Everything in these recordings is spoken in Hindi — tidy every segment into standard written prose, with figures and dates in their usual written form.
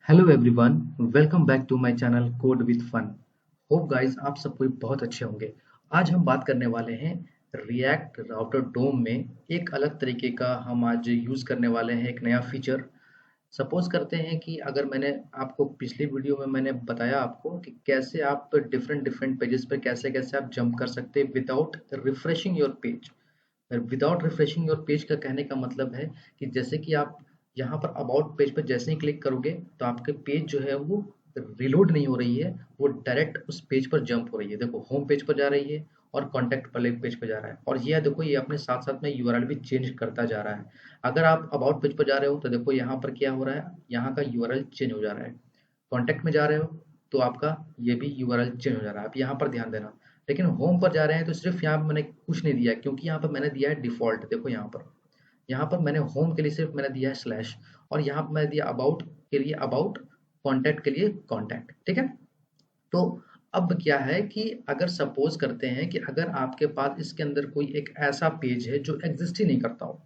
Hello everyone, welcome back to my channel code with fun. Hope guys आप सब कोई बहुत अच्छे होंगे। आज हम बात करने वाले हैं रिएक्ट राउटर डोम में एक अलग तरीके का हम आज यूज़ करने वाले हैं एक नया फीचर। सपोज करते हैं कि अगर मैंने आपको पिछली वीडियो में मैंने बताया आपको कि कैसे आप डिफरेंट डिफरेंट पेजेस पे कैसे कैसे आप जंप कर सकते हैं without refreshing your page. Without refreshing your page का कहने का मतलब है कि जैसे कि आप यहाँ पर अबाउट पेज पर जैसे ही क्लिक करोगे तो आपके पेज जो है वो रिलोड नहीं हो रही है, वो डायरेक्ट उस पेज पर जंप हो रही है। देखो होम पेज पर जा रही है और कॉन्टैक्ट वाले पेज पर जा रहा है, और ये देखो ये अपने साथ साथ में यूआरएल भी चेंज करता जा रहा है। अगर आप अबाउट पेज पर जा रहे हो तो देखो यहाँ पर क्या हो रहा है, यहाँ का यूआरएल चेंज हो जा रहा है। कॉन्टैक्ट में जा रहे हो तो आपका ये भी यूआरएल चेंज हो जा रहा है, आप यहाँ पर ध्यान देना। लेकिन होम पर जा रहे हैं तो सिर्फ यहाँ पर मैंने कुछ नहीं दिया, क्योंकि यहाँ पर मैंने दिया है डिफॉल्ट। देखो यहाँ पर मैंने होम के लिए सिर्फ मैंने दिया है स्लैश, और यहाँ पर मैंने दिया अबाउट के लिए अबाउट, कॉन्टैक्ट के लिए कॉन्टैक्ट। ठीक है, तो अब क्या है कि अगर सपोज करते हैं कि अगर आपके पास इसके अंदर कोई एक ऐसा पेज है जो एग्जिस्ट ही नहीं करता हो,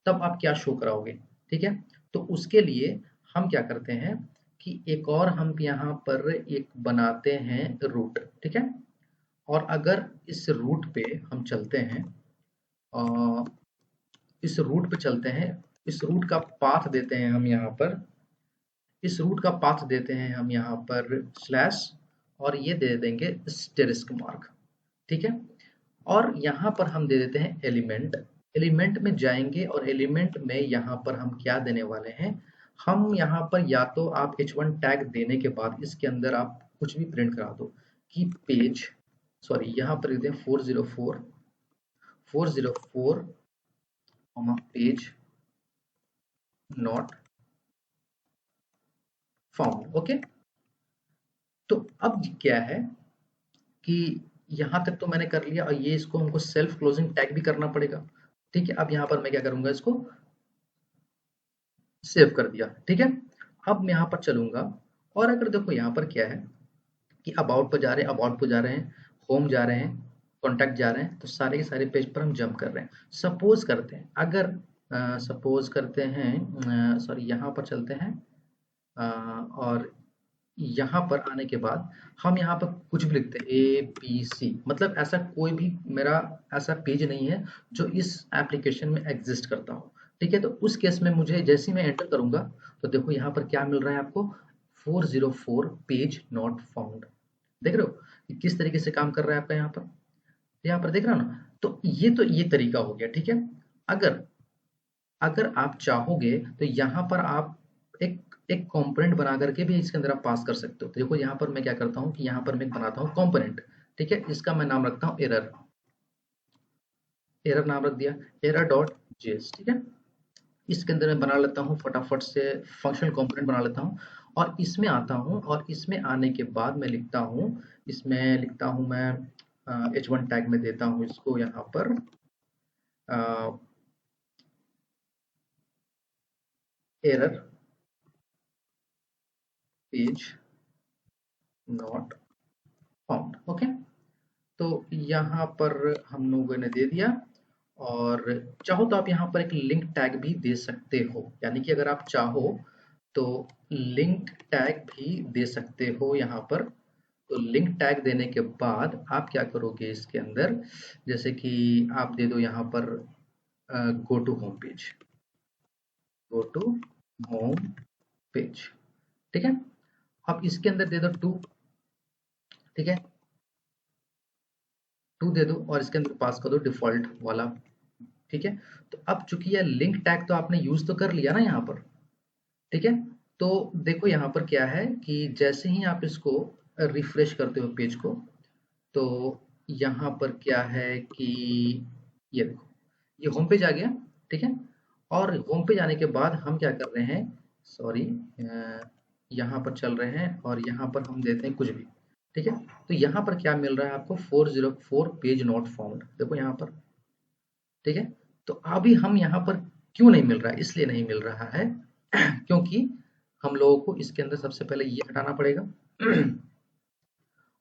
तब आप क्या शो कराओगे। ठीक है, तो उसके लिए हम क्या करते हैं कि एक और हम यहाँ पर एक बनाते हैं रूट। ठीक है, और अगर इस रूट पे हम चलते हैं, इस रूट पे चलते हैं, इस रूट का पाथ देते हैं हम यहाँ पर, इस रूट का पाथ देते हैं हम यहाँ पर स्लैश, और ये दे देंगे स्टेरिस्क मार्क। ठीक है, और यहाँ पर हम दे देते हैं एलिमेंट। एलिमेंट में जाएंगे और एलिमेंट में यहाँ पर हम क्या देने वाले हैं, हम यहाँ पर या तो आप h1 टैग देने के बाद इसके अंदर आप कुछ भी प्रिंट करा दो कि पेज, सॉरी यहाँ पर देते हैं 404 पेज नॉट फाउंड। ओके, तो अब क्या है कि यहाँ तक तो मैंने कर लिया, और ये इसको हमको सेल्फ क्लोजिंग टैग भी करना पड़ेगा। ठीक है, अब यहाँ पर मैं क्या करूंगा, इसको सेव कर दिया। ठीक है, अब मैं यहाँ पर चलूंगा, और अगर देखो यहाँ पर क्या है कि अबाउट पर जा रहे हैं, अबाउट पर जा रहे हैं, होम जा रहे हैं, कॉन्टैक्ट जा रहे हैं, तो सारे के सारे पेज पर हम जंप कर रहे हैं। सपोज करते हैं अगर सपोज करते हैं, सॉरी यहाँ पर चलते हैं, और यहाँ पर आने के बाद हम यहाँ पर कुछ भी लिखते हैं ABC, मतलब ऐसा कोई भी मेरा ऐसा पेज नहीं है जो इस एप्लीकेशन में एग्जिस्ट करता हो। ठीक है, तो उस केस में मुझे जैसे ही मैं एंटर करूंगा तो देखो यहाँ पर क्या मिल रहा है आपको, 404 पेज नॉट फाउंड। देख रहे हो कि किस तरीके से काम कर रहा है आपका यहाँ पर देख रहा हो ना। तो ये तरीका हो गया। ठीक है, अगर अगर आप चाहोगे तो यहाँ पर आप एक एक कंपोनेंट बना करके भी इसके अंदर आप पास कर सकते हो। तो देखो यहाँ पर मैं क्या करता हूँ कि यहाँ पर मैं बनाता हूँ कंपोनेंट। ठीक है, इसका मैं नाम रखता हूँ एरर। एरर नाम रख दिया, एरर डॉट जेएस। ठीक है, इसके अंदर मैं बना लेता हूँ फटाफट से फंक्शनल कंपोनेंट बना लेता हूँ, और इसमें आता हूँ, और इसमें आने के बाद मैं लिखता हूँ, इसमें लिखता हूँ मैं h1 टैग में देता हूँ इसको यहाँ पर error page not found. Okay, तो यहाँ पर हम लोगों ने दे दिया, और चाहो तो आप यहाँ पर एक लिंक टैग भी दे सकते हो, यानी कि अगर आप चाहो तो लिंक टैग भी दे सकते हो यहाँ पर। तो लिंक टैग देने के बाद आप क्या करोगे इसके अंदर, जैसे कि आप दे दो यहाँ पर go to home page, go to home page. ठीक है, अब इसके अंदर दे दो टू। ठीक है, टू दे दो और इसके अंदर पास कर दो डिफॉल्ट वाला। ठीक है, तो अब चूंकि यह लिंक टैग तो आपने यूज तो कर लिया ना यहाँ पर। ठीक है, तो देखो यहाँ पर क्या है कि जैसे ही आप इसको रिफ्रेश करते हो पेज को, तो यहाँ पर क्या है कि ये देखो ये होम पेज आ गया। ठीक है, और होम पेज आने के बाद हम क्या कर रहे हैं, सॉरी यहाँ पर चल रहे हैं, और यहाँ पर हम देते हैं कुछ भी। ठीक है, तो यहाँ पर क्या मिल रहा है आपको, 404 पेज नॉट फाउंड। देखो यहाँ पर। ठीक है, तो अभी हम यहाँ पर क्यों नहीं मिल रहा है, इसलिए नहीं मिल रहा है क्योंकि हम लोगों को इसके अंदर सबसे पहले ये हटाना पड़ेगा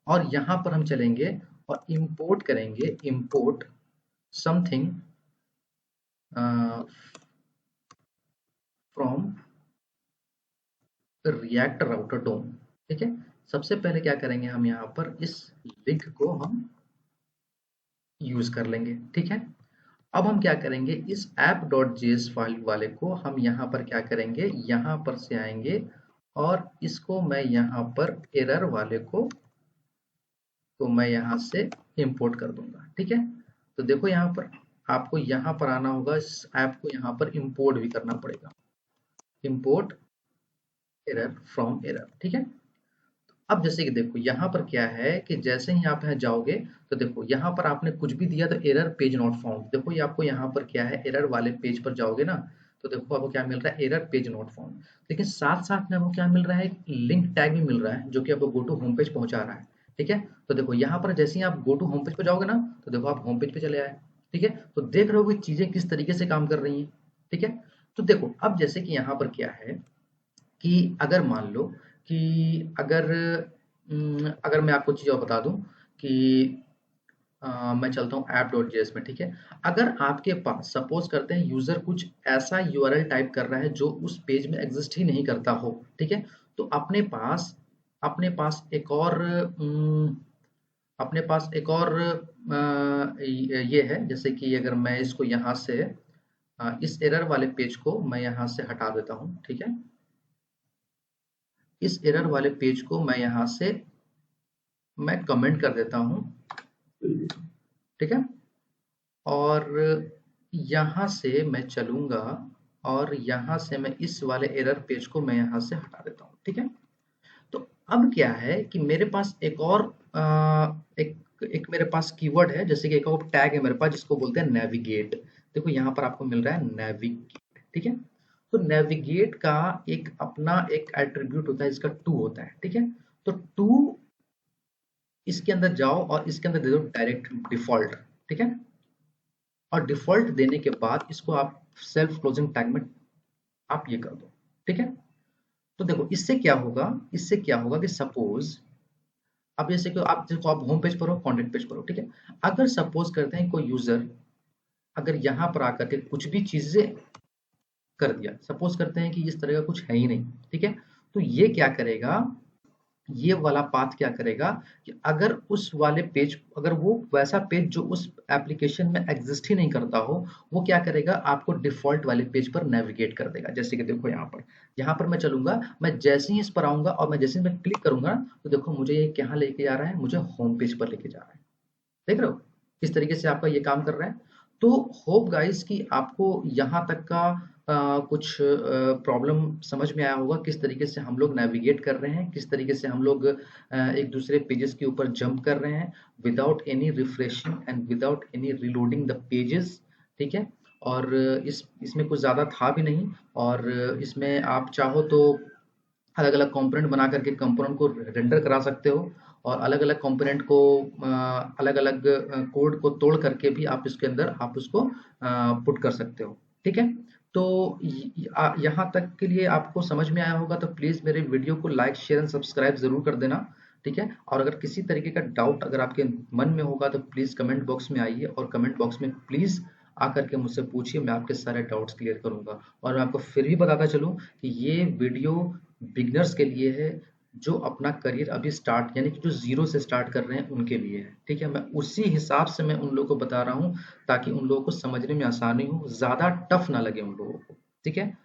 और यहाँ पर हम चलेंगे और इंपोर्ट करेंगे, import something from React Router DOM. ठीक है, सबसे पहले क्या करेंगे, हम यहाँ पर इस लिंक को हम यूज कर लेंगे। ठीक है, अब हम क्या करेंगे, इस app.js फाइल वाले को हम यहाँ पर क्या करेंगे, यहाँ पर से आएंगे और इसको मैं यहाँ पर एरर वाले को मैं यहाँ से इंपोर्ट कर दूंगा। ठीक है, तो देखो यहाँ पर आपको यहाँ पर आना होगा, इस ऐप को यहाँ पर इंपोर्ट भी करना पड़ेगा, इंपोर्ट एरर फ्रॉम एरर। ठीक है, अब जैसे कि देखो यहाँ पर क्या है कि जैसे ही आप यहाँ जाओगे तो देखो यहाँ पर आपने कुछ भी दिया तो एरर पेज नॉट फाउंड। देखो ये आपको यहाँ पर क्या है, एरर वाले पेज पर जाओगे ना तो देखो आपको क्या मिल रहा है, एरर पेज नॉट फाउंड। लेकिन साथ साथ में आपको क्या मिल रहा है, लिंक टैग भी मिल रहा है जो कि आपको गो टू होम पेज पहुंचा रहा है। ठीक है, तो देखो यहाँ पर जैसे ही आप गो टू होम पेज पर जाओगे ना तो देखो आप होम पेज पे चले आए। ठीक है, तो देख रहे हो कि चीजें किस तरीके से काम कर रही हैं। ठीक है, तो देखो अब जैसे कि यहाँ पर क्या है कि अगर मान लो कि अगर अगर मैं आपको चीज़ और बता दूं कि मैं चलता हूँ app.js में। ठीक है, अगर आपके पास सपोज करते हैं यूजर कुछ ऐसा यूआरएल टाइप कर रहा है जो उस पेज में एग्जिस्ट ही नहीं करता हो। ठीक है, तो अपने पास एक और अपने पास एक और ये है, जैसे कि अगर मैं इसको यहाँ से इस एरर वाले पेज को मैं यहाँ से हटा देता हूँ। ठीक है, इस एरर वाले पेज को मैं यहाँ से मैं कमेंट कर देता हूँ। ठीक है, और यहाँ से मैं चलूंगा और यहाँ से मैं इस वाले एरर पेज को मैं यहाँ से हटा देता हूँ। ठीक है, तो अब क्या है कि मेरे पास एक और एक एक मेरे पास कीवर्ड है, जैसे कि एक और टैग है मेरे पास जिसको बोलते हैं नेविगेट। देखो यहाँ पर आपको मिल रहा है नेविगेट। ठीक है, तो नेविगेट का एक अपना एक एट्रीब्यूट होता है, इसका टू होता है। ठीक है, तो टू इसके अंदर जाओ और इसके अंदर दे दो डायरेक्ट डिफॉल्ट। ठीक है, और डिफॉल्ट देने के बाद इसको आप सेल्फ क्लोजिंग टैग में आप ये कर दो। ठीक है, तो देखो इससे क्या होगा, इससे क्या होगा कि सपोज अब जैसे कि आप देखो आप होम पेज पर हो, कंटेंट पेज पर हो। ठीक है, अगर सपोज करते हैं कोई यूजर अगर यहाँ पर आकर के कुछ भी चीजें कर दिया, सपोज करते हैं कि इस तरह का कुछ है ही नहीं। ठीक है, तो ये क्या करेगा, ये वाला पाथ क्या करेगा कि अगर उस वाले पेज, अगर वो वैसा पेज जो उस एप्लीकेशन में एग्जिस्ट ही नहीं करता हो, वो क्या करेगा, आपको डिफॉल्ट वाले पेज पर नेविगेट कर देगा। जैसे कि देखो यहाँ पर मैं चलूंगा, मैं जैसे ही इस पर आऊंगा और मैं जैसे ही मैं क्लिक करूंगा तो देखो मुझे ये कहाँ लेके जा रहा है, मुझे होम पेज पर लेके जा रहा है। देख रहे हो किस तरीके से आपका ये काम कर रहा है। तो होप गाइस कि आपको यहाँ तक का कुछ प्रॉब्लम समझ में आया होगा, किस तरीके से हम लोग नेविगेट कर रहे हैं, किस तरीके से हम लोग एक दूसरे पेजेस के ऊपर जंप कर रहे हैं without any refreshing and without any reloading the pages. ठीक है, और इसमें कुछ ज़्यादा था भी नहीं, और इसमें आप चाहो तो अलग अलग कंपोनेंट बना करके कंपोनेंट को रेंडर करा सकते हो, और अलग अलग कंपोनेंट को अलग अलग कोड को तोड़ करके भी आप इसके अंदर आप उसको पुट कर सकते हो। ठीक है, तो यहाँ तक के लिए आपको समझ में आया होगा, तो प्लीज़ मेरे वीडियो को लाइक शेयर एंड सब्सक्राइब जरूर कर देना। ठीक है, और अगर किसी तरीके का डाउट अगर आपके मन में होगा तो प्लीज़ कमेंट बॉक्स में आइए और कमेंट बॉक्स में प्लीज़ आकर के मुझसे पूछिए, मैं आपके सारे डाउट्स क्लियर करूंगा। और मैं आपको फिर भी बताता चलूं कि ये वीडियो बिगनर्स के लिए है, जो अपना करियर अभी स्टार्ट यानी कि जो जीरो से स्टार्ट कर रहे हैं उनके लिए है। ठीक है, मैं उसी हिसाब से मैं उन लोगों को बता रहा हूँ ताकि उन लोगों को समझने में आसानी हो, ज़्यादा टफ ना लगे उन लोगों को। ठीक है,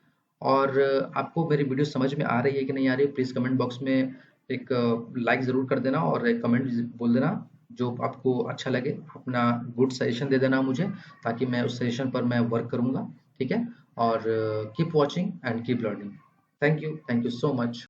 और आपको मेरी वीडियो समझ में आ रही है कि नहीं आ रही है, प्लीज़ कमेंट बॉक्स में एक लाइक ज़रूर कर देना और एक कमेंट बोल देना जो आपको अच्छा लगे, अपना गुड सजेशन दे देना मुझे, ताकि मैं उस सजेशन पर मैं वर्क करूँगा। ठीक है, और keep watching and keep learning. Thank you so much.